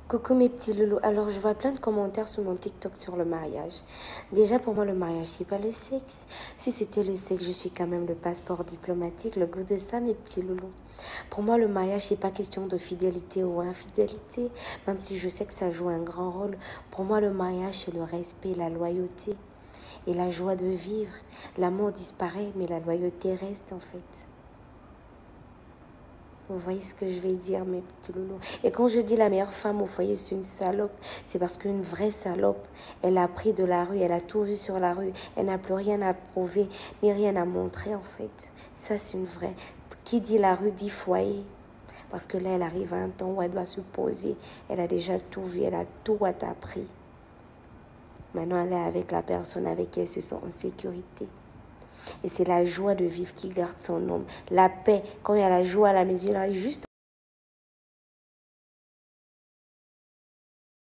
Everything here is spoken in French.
Coucou mes petits loulous. Alors, je vois plein de commentaires sur mon TikTok sur le mariage. Déjà, pour moi, le mariage, c'est pas le sexe. Si c'était le sexe, je suis quand même le passeport diplomatique, le goût de ça, mes petits loulous. Pour moi, le mariage, c'est pas question de fidélité ou infidélité, même si je sais que ça joue un grand rôle. Pour moi, le mariage, c'est le respect, la loyauté et la joie de vivre. L'amour disparaît, mais la loyauté reste, en fait. Vous voyez ce que je vais dire, mes petits loulous. Et quand je dis la meilleure femme au foyer, c'est une salope. C'est parce qu'une vraie salope, elle a pris de la rue, elle a tout vu sur la rue. Elle n'a plus rien à prouver, ni rien à montrer, en fait. Ça, c'est une vraie. Qui dit la rue dit foyer. Parce que là, elle arrive à un temps où elle doit se poser. Elle a déjà tout vu, elle a tout appris. Maintenant, elle est avec la personne avec qui elle se sent en sécurité. Et c'est la joie de vivre qui garde son homme. La paix, quand il y a la joie à la maison, il a juste